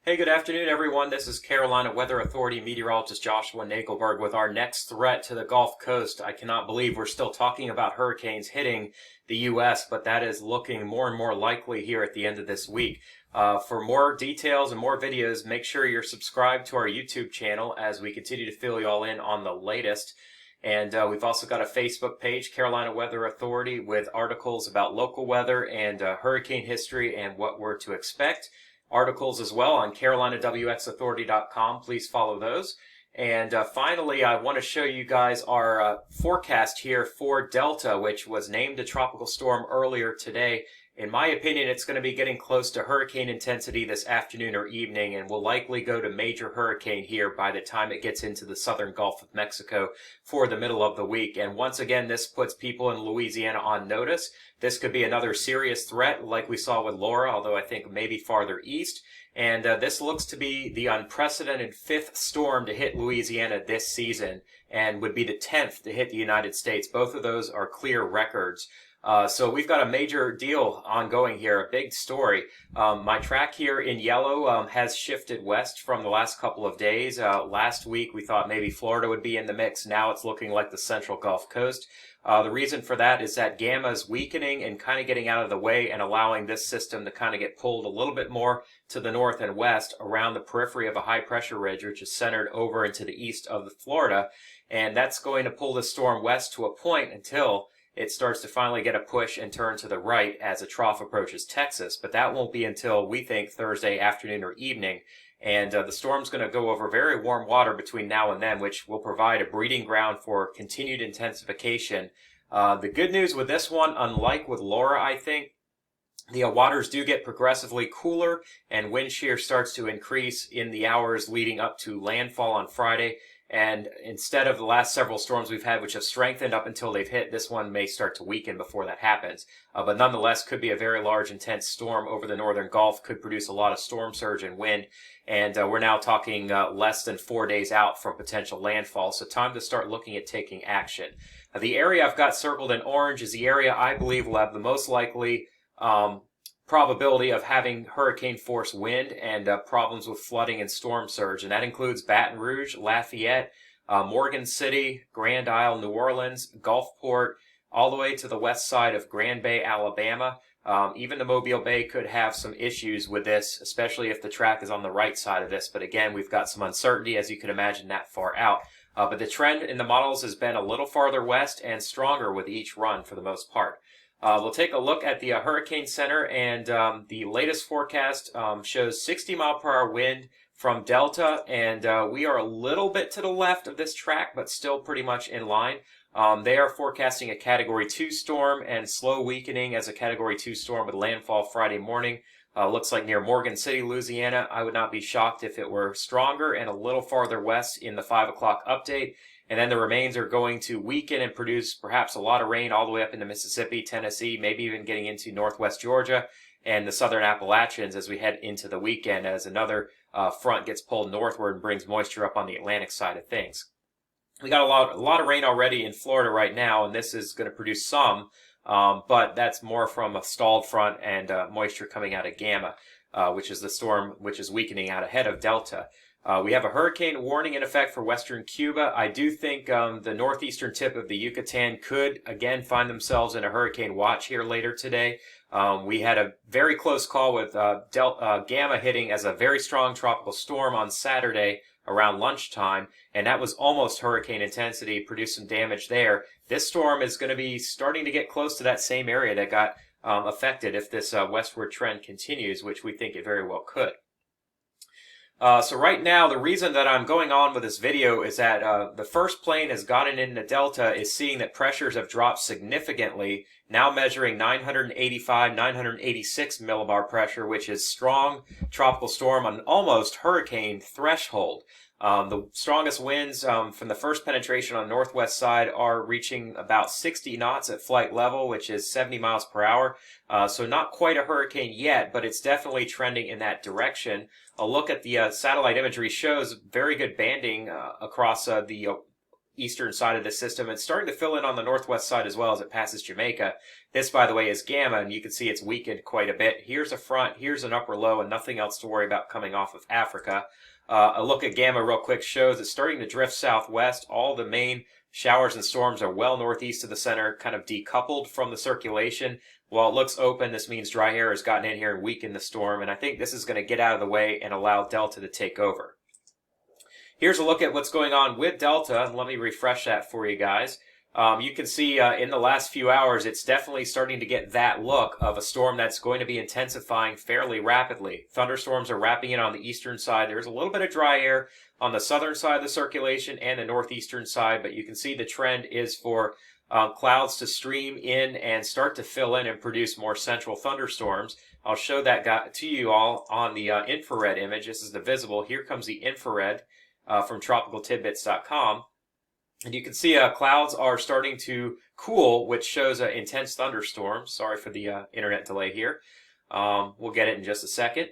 Hey, good afternoon, everyone. This is Carolina Weather Authority meteorologist Joshua Nagelberg with our next threat to the Gulf Coast. I cannot believe we're still talking about hurricanes hitting the U.S., but that is looking more and more likely here at the end of this week. For more details and more videos, make sure you're subscribed to our YouTube channel as we continue to fill you all in on the latest. And we've also got a Facebook page, Carolina Weather Authority, with articles about local weather and hurricane history and what we're to expect. Articles as well on carolinawxauthority.com. Please follow those. And finally, I want to show you guys our forecast here for Delta, which was named a tropical storm earlier today. In my opinion, it's going to be getting close to hurricane intensity this afternoon or evening and will likely go to major hurricane here by the time it gets into the southern Gulf of Mexico for the middle of the week. And once again, this puts people in Louisiana on notice. This could be another serious threat like we saw with Laura, although I think maybe farther east. And this looks to be the unprecedented fifth storm to hit Louisiana this season and would be the 10th to hit the United States. Both of those are clear records. So we've got a major deal ongoing here, a big story. My track here in yellow has shifted west from the last couple of days. Last week we thought maybe Florida would be in the mix. Now it's looking like the central Gulf Coast. The reason for that is that Gamma is weakening and kind of getting out of the way and allowing this system to kind of get pulled a little bit more to the north and west around the periphery of a high pressure ridge, which is centered over into the east of Florida. And that's going to pull the storm west to a point until it starts to finally get a push and turn to the right as a trough approaches Texas. But that won't be until, we think, Thursday afternoon or evening. And the storm's going to go over very warm water between now and then, which will provide a breeding ground for continued intensification. The good news with this one, unlike with Laura, I think, the waters do get progressively cooler and wind shear starts to increase in the hours leading up to landfall on Friday. And instead of the last several storms we've had, which have strengthened up until they've hit, this one may start to weaken before that happens. But nonetheless, could be a very large, intense storm over the northern Gulf, could produce a lot of storm surge and wind. And we're now talking less than 4 days out from potential landfall, so time to start looking at taking action. The area I've got circled in orange is the area I believe will have the most likely probability of having hurricane force wind and problems with flooding and storm surge. And that includes Baton Rouge, Lafayette, Morgan City, Grand Isle, New Orleans, Gulfport, all the way to the west side of Grand Bay, Alabama. Even the Mobile Bay could have some issues with this, especially if the track is on the right side of this. But again, we've got some uncertainty, as you can imagine, that far out. But the trend in the models has been a little farther west and stronger with each run for the most part. We'll take a look at the Hurricane Center, and the latest forecast shows 60-mile-per-hour wind from Delta, and we are a little bit to the left of this track, but still pretty much in line. They are forecasting a Category 2 storm and slow weakening as a Category 2 storm with landfall Friday morning. Looks like near Morgan City, Louisiana. I would not be shocked if it were stronger and a little farther west in the 5 o'clock update. And then the remains are going to weaken and produce perhaps a lot of rain all the way up into Mississippi, Tennessee, maybe even getting into northwest Georgia and the southern Appalachians as we head into the weekend as another front gets pulled northward and brings moisture up on the Atlantic side of things. We got a lot of rain already in Florida right now, and this is going to produce some, but that's more from a stalled front and moisture coming out of Gamma, which is the storm which is weakening out ahead of Delta. We have a hurricane warning in effect for western Cuba. I do think the northeastern tip of the Yucatan could again find themselves in a hurricane watch here later today. We had a very close call with Gamma hitting as a very strong tropical storm on Saturday around lunchtime, and that was almost hurricane intensity, produced some damage there. This storm is going to be starting to get close to that same area that got affected if this westward trend continues, which we think it very well could. So right now, the reason that I'm going on with this video is that the first plane has gotten into Delta is seeing that pressures have dropped significantly, now measuring 985, 986 millibar pressure, which is strong tropical storm on almost hurricane threshold. The strongest winds from the first penetration on the northwest side are reaching about 60 knots at flight level, which is 70 miles per hour. So not quite a hurricane yet, but it's definitely trending in that direction. A look at the satellite imagery shows very good banding across the eastern side of the system. It's starting to fill in on the northwest side as well as it passes Jamaica. This, by the way, is Gamma, and you can see it's weakened quite a bit. Here's a front, here's an upper low, and nothing else to worry about coming off of Africa. A look at Gamma real quick shows it's starting to drift southwest. All the main showers and storms are well northeast of the center, kind of decoupled from the circulation. While it looks open, this means dry air has gotten in here and weakened the storm, and I think this is going to get out of the way and allow Delta to take over. Here's a look at what's going on with Delta. Let me refresh that for you guys. You can see in the last few hours, it's definitely starting to get that look of a storm that's going to be intensifying fairly rapidly. Thunderstorms are wrapping in on the eastern side. There's a little bit of dry air on the southern side of the circulation and the northeastern side, but you can see the trend is for clouds to stream in and start to fill in and produce more central thunderstorms. I'll show that to you all on the infrared image. This is the visible. Here comes the infrared from tropicaltidbits.com. And you can see clouds are starting to cool, which shows intense thunderstorms. Sorry for the internet delay here. We'll get it in just a second.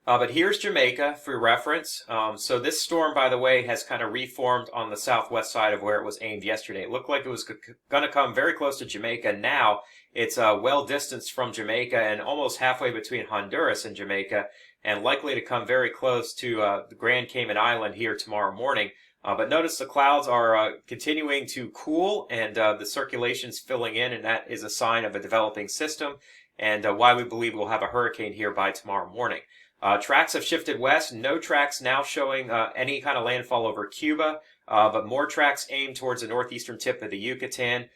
But here's Jamaica for reference. So this storm, by the way, has kind of reformed on the southwest side of where it was aimed yesterday. It looked like it was going to come very close to Jamaica. Now it's well distanced from Jamaica and almost halfway between Honduras and Jamaica, and likely to come very close to the Grand Cayman Island here tomorrow morning. But notice the clouds are continuing to cool, and the circulation's filling in, and that is a sign of a developing system, and why we believe we'll have a hurricane here by tomorrow morning. Tracks have shifted west. No tracks now showing any kind of landfall over Cuba, but more tracks aimed towards the northeastern tip of the Yucatan.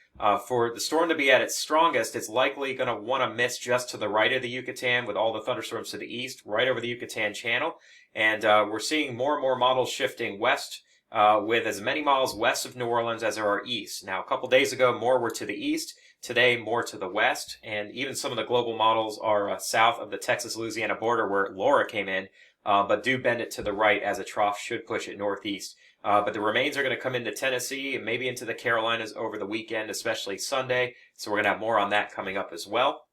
For the storm to be at its strongest, it's likely going to want to miss just to the right of the Yucatan with all the thunderstorms to the east, right over the Yucatan Channel. And we're seeing more and more models shifting west with as many miles west of New Orleans as there are east. Now, a couple days ago, more were to the east. Today, more to the west, and even some of the global models are south of the Texas-Louisiana border where Laura came in, but do bend it to the right as a trough should push it northeast. But the remains are going to come into Tennessee and maybe into the Carolinas over the weekend, especially Sunday, so we're going to have more on that coming up as well.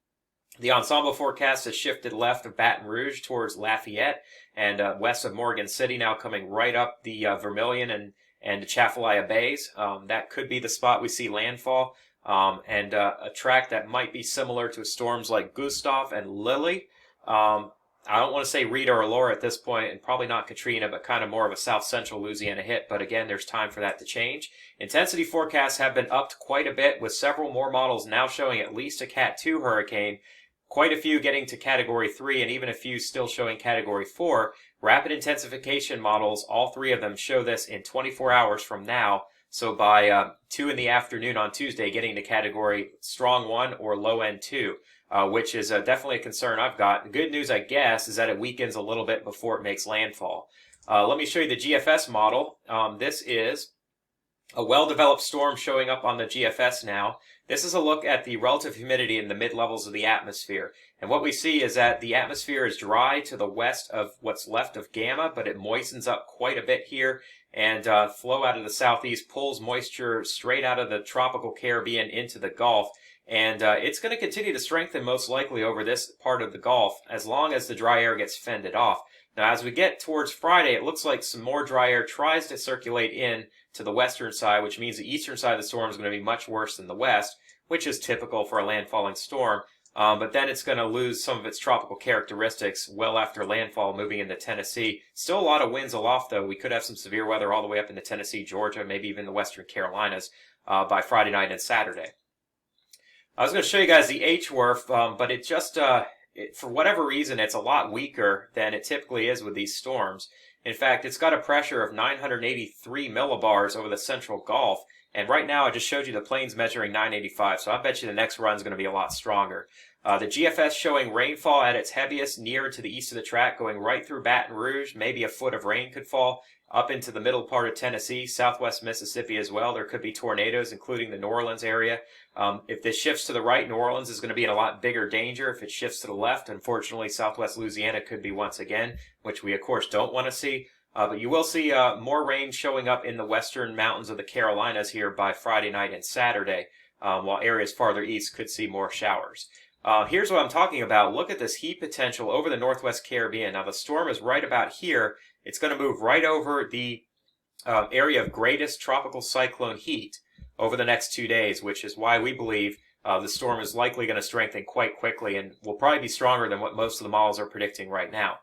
The ensemble forecast has shifted left of Baton Rouge towards Lafayette and west of Morgan City, now coming right up the Vermilion and Atchafalaya Bays. That could be the spot we see landfall. And a track that might be similar to storms like Gustav and Lily. I don't want to say Rita or Laura at this point, and probably not Katrina, but kind of more of a south-central Louisiana hit. But again, there's time for that to change. Intensity forecasts have been upped quite a bit, with several more models now showing at least a Cat 2 hurricane, quite a few getting to Category 3, and even a few still showing Category 4. Rapid intensification models, all three of them show this in 24 hours from now. So by 2 in the afternoon on Tuesday, getting to Category Strong 1 or Low End 2, which is definitely a concern I've got. The good news, I guess, is that it weakens a little bit before it makes landfall. Let me show you the GFS model. This is a well-developed storm showing up on the GFS now. This is a look at the relative humidity in the mid-levels of the atmosphere. And what we see is that the atmosphere is dry to the west of what's left of Gamma, but it moistens up quite a bit here. And flow out of the southeast pulls moisture straight out of the tropical Caribbean into the Gulf. And it's going to continue to strengthen most likely over this part of the Gulf as long as the dry air gets fended off. Now, as we get towards Friday, it looks like some more dry air tries to circulate in to the western side, which means the eastern side of the storm is going to be much worse than the west, which is typical for a landfalling storm. But then it's going to lose some of its tropical characteristics well after landfall, moving into Tennessee. Still a lot of winds aloft, though. We could have some severe weather all the way up into Tennessee, Georgia, maybe even the western Carolinas by Friday night and Saturday. I was going to show you guys the HWRF, but it just, for whatever reason, it's a lot weaker than it typically is with these storms. In fact, it's got a pressure of 983 millibars over the central Gulf. And right now, I just showed you the plains measuring 985, so I bet you the next run is going to be a lot stronger. The GFS showing rainfall at its heaviest near to the east of the track, going right through Baton Rouge. Maybe a foot of rain could fall up into the middle part of Tennessee, southwest Mississippi as well. There could be tornadoes, including the New Orleans area. If this shifts to the right, New Orleans is going to be in a lot bigger danger. If it shifts to the left, unfortunately, southwest Louisiana could be once again, which we, of course, don't want to see. But you will see more rain showing up in the western mountains of the Carolinas here by Friday night and Saturday, while areas farther east could see more showers. Here's what I'm talking about. Look at this heat potential over the northwest Caribbean. Now, the storm is right about here. It's going to move right over the area of greatest tropical cyclone heat over the next 2 days, which is why we believe the storm is likely going to strengthen quite quickly and will probably be stronger than what most of the models are predicting right now.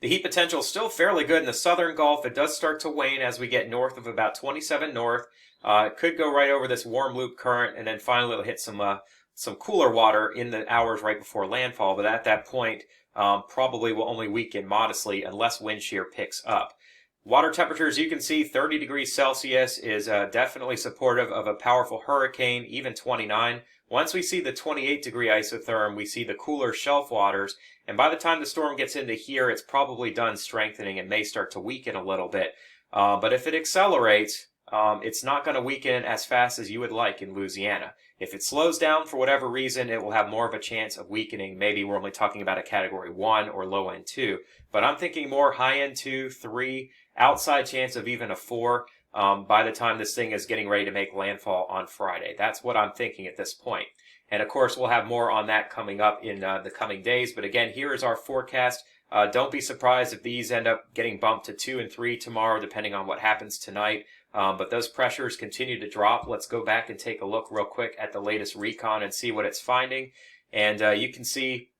The heat potential is still fairly good in the southern Gulf. It does start to wane as we get north of about 27 north. It could go right over this warm loop current, and then finally it'll hit some cooler water in the hours right before landfall. But at that point, probably will only weaken modestly unless wind shear picks up. Water temperatures, you can see 30 degrees Celsius is definitely supportive of a powerful hurricane, even 29. Once we see the 28-degree isotherm, we see the cooler shelf waters, and by the time the storm gets into here, it's probably done strengthening and may start to weaken a little bit. But if it accelerates, it's not going to weaken as fast as you would like in Louisiana. If it slows down for whatever reason, it will have more of a chance of weakening. Maybe we're only talking about a category 1 or low end 2. But I'm thinking more high end 2, 3, outside chance of even a 4 by the time this thing is getting ready to make landfall on Friday. That's what I'm thinking at this point. And of course, we'll have more on that coming up in the coming days. But again, here is our forecast. Don't be surprised if these end up getting bumped to 2 and 3 tomorrow, depending on what happens tonight. But those pressures continue to drop. Let's go back and take a look real quick at the latest recon and see what it's finding. And you can see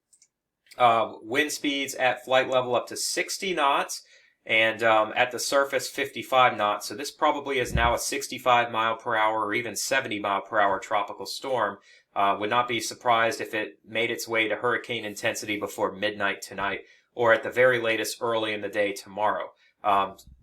wind speeds at flight level up to 60 knots. And at the surface, 55 knots. So this probably is now a 65 mile per hour or even 70 mile per hour tropical storm. Would not be surprised if it made its way to hurricane intensity before midnight tonight, or at the very latest early in the day tomorrow.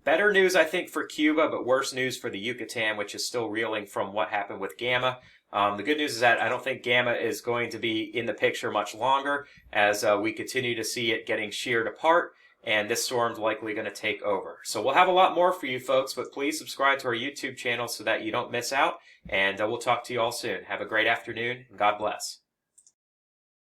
Better news, I think, for Cuba, but worse news for the Yucatan, which is still reeling from what happened with Gamma. The good news is that I don't think Gamma is going to be in the picture much longer, as we continue to see it getting sheared apart, and this storm's likely going to take over. So we'll have a lot more for you folks, but please subscribe to our YouTube channel so that you don't miss out, and we'll talk to you all soon. Have a great afternoon, and God bless.